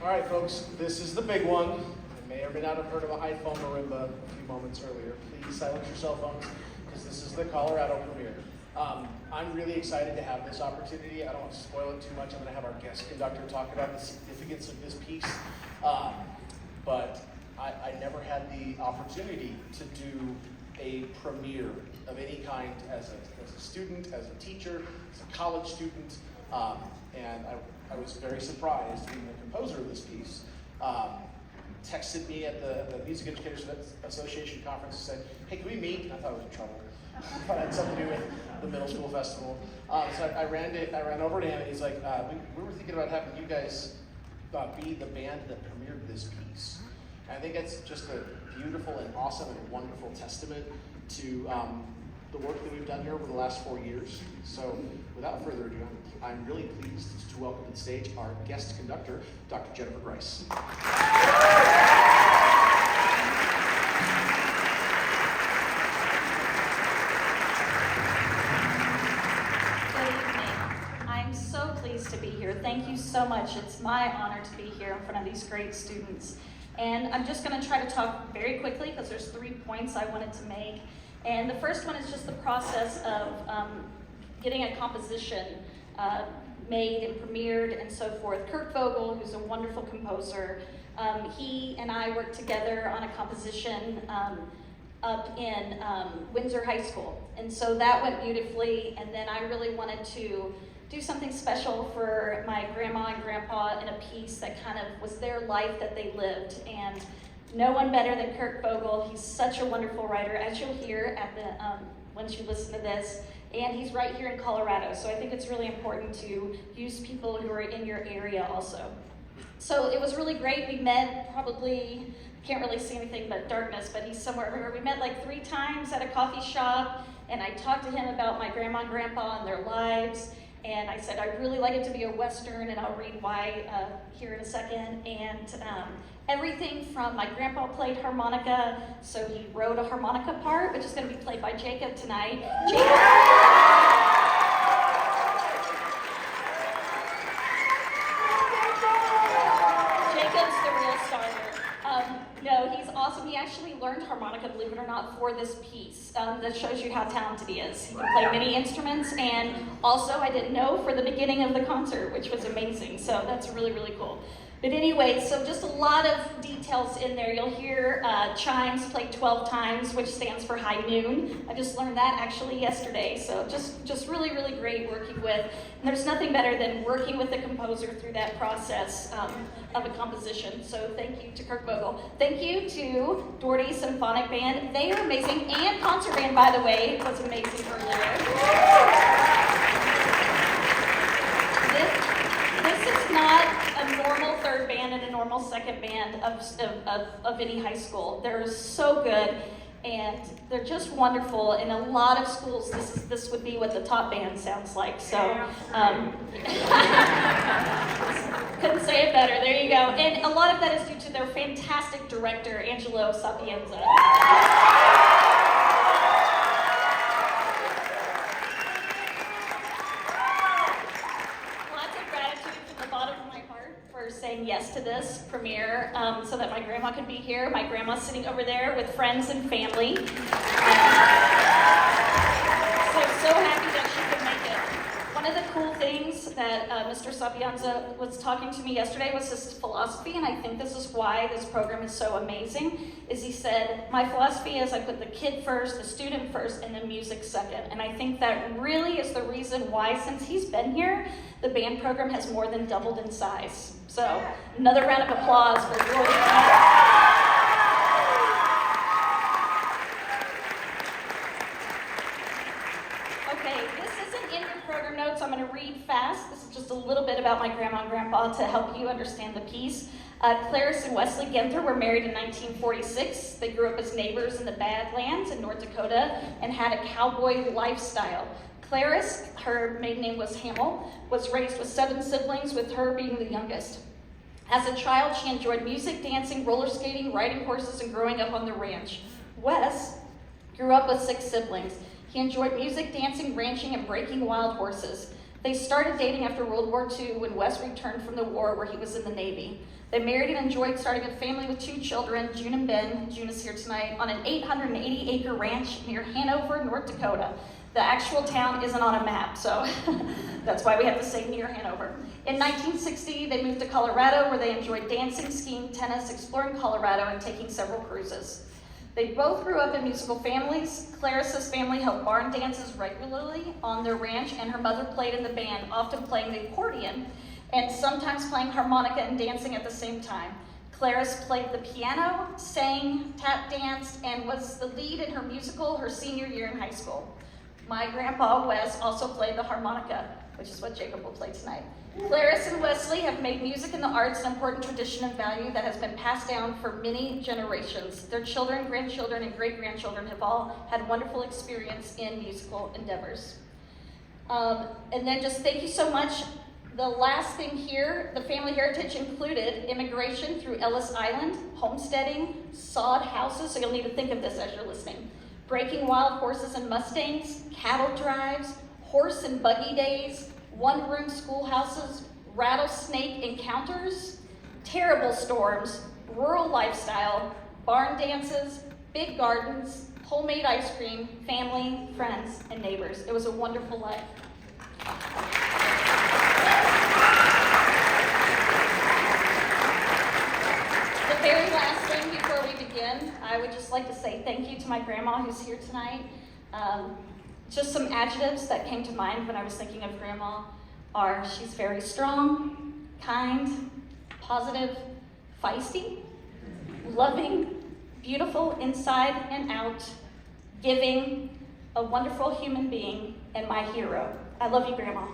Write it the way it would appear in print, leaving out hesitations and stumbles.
All right, folks, this is the big one. You may or may not have heard of a iPhone marimba a few moments earlier. Please silence your cell phones, because this is the Colorado premiere. I'm really excited to have this opportunity. I don't want to spoil it too much. I'm going to have our guest conductor talk about the significance of this piece. But I never had the opportunity to do a premiere of any kind as a student, as a teacher, as a college student, and I was very surprised being the composer of this piece. Texted me at the Music Educators Association conference and said, "Hey, can we meet?" And I thought I was in trouble. I thought it had something to do with the middle school festival. So I ran over to him, and he's like, we were thinking about having you guys be the band that premiered this piece. And I think it's just a beautiful and awesome and wonderful testament to the work that we've done here over the last 4 years. So without further ado, I'm really pleased to welcome to the stage our guest conductor, Dr. Jennifer Grice. To be here. Thank you so much. It's my honor to be here in front of these great students. And I'm just going to try to talk very quickly because there's 3 points I wanted to make. And the first one is just the process of getting a composition made and premiered and so forth. Kurt Vogel, who's a wonderful composer, he and I worked together on a composition up in Windsor High School. And so that went beautifully, and then I really wanted to do something special for my grandma and grandpa in a piece that kind of was their life that they lived. And no one better than Kurt Vogel. He's such a wonderful writer, as you'll hear at the once you listen to this. And he's right here in Colorado, so I think it's really important to use people who are in your area also. So it was really great. We met probably, can't really see anything but darkness, but he's somewhere everywhere. We met like 3 times at a coffee shop, and I talked to him about my grandma and grandpa and their lives. And I said, I'd really like it to be a Western, and I'll read why here in a second. And everything from my grandpa played harmonica, so he wrote a harmonica part, which is going to be played by Jacob tonight. Jacob's the real star. No, he's awesome. He actually learned harmonica, believe it or not, for this piece. That shows you how talented he is. He can play many instruments, and also I didn't know for the beginning of the concert, which was amazing. So that's really, really cool. But anyway, so just a lot of details in there. You'll hear chimes played 12 times, which stands for high noon. I just learned that actually yesterday. So just really, really great working with. And there's nothing better than working with the composer through that process of a composition. So thank you to Kurt Vogel. Thank you to Doherty Symphonic Band. They are amazing. And concert band, by the way, was amazing earlier. This is not a normal third band and a normal second band of any high school. They're so good, and they're just wonderful. In a lot of schools, this would be what the top band sounds like. So, couldn't say it better. There you go. And a lot of that is due to their fantastic director, Angelo Sapienza. Saying yes to this premiere so that my grandma could be here. My grandma's sitting over there with friends and family. So happy that she could make it. One of the cool things that Mr. Sapienza was talking to me yesterday was his philosophy, and I think this is why this program is so amazing, is he said, my philosophy is I put the kid first, the student first, and the music second. And I think that really is the reason why, since he's been here, the band program has more than doubled in size. So, another round of applause for Doherty. Okay, this isn't in your program notes. I'm going to read fast. This is just a little bit about my grandma and grandpa to help you understand the piece. Clarice and Wesley Ginther were married in 1946. They grew up as neighbors in the Badlands in North Dakota and had a cowboy lifestyle. Clarice, her maiden name was Hamill, was raised with 7 siblings, with her being the youngest. As a child, she enjoyed music, dancing, roller skating, riding horses, and growing up on the ranch. Wes grew up with 6 siblings. He enjoyed music, dancing, ranching, and breaking wild horses. They started dating after World War II when Wes returned from the war where he was in the Navy. They married and enjoyed starting a family with 2 children, June and Ben, June is here tonight, on an 880-acre ranch near Hanover, North Dakota. The actual town isn't on a map, so that's why we have to say near Hanover. In 1960, they moved to Colorado, where they enjoyed dancing, skiing, tennis, exploring Colorado, and taking several cruises. They both grew up in musical families. Clarissa's family held barn dances regularly on their ranch, and her mother played in the band, often playing the accordion, and sometimes playing harmonica and dancing at the same time. Clarice played the piano, sang, tap danced, and was the lead in her musical her senior year in high school. My grandpa, Wes, also played the harmonica, which is what Jacob will play tonight. Clarice and Wesley have made music and the arts an important tradition and value that has been passed down for many generations. Their children, grandchildren, and great-grandchildren have all had wonderful experience in musical endeavors. And then just thank you so much. The last thing here, the family heritage included immigration through Ellis Island, homesteading, sod houses, so you'll need to think of this as you're listening, breaking wild horses and mustangs, cattle drives, horse and buggy days, one-room schoolhouses, rattlesnake encounters, terrible storms, rural lifestyle, barn dances, big gardens, homemade ice cream, family, friends, and neighbors. It was a wonderful life. The very last thing before we begin, I would just like to say thank you to my grandma who's here tonight. Just some adjectives that came to mind when I was thinking of grandma are she's very strong, kind, positive, feisty, loving, beautiful inside and out, giving, a wonderful human being, and my hero. I love you, Grandma.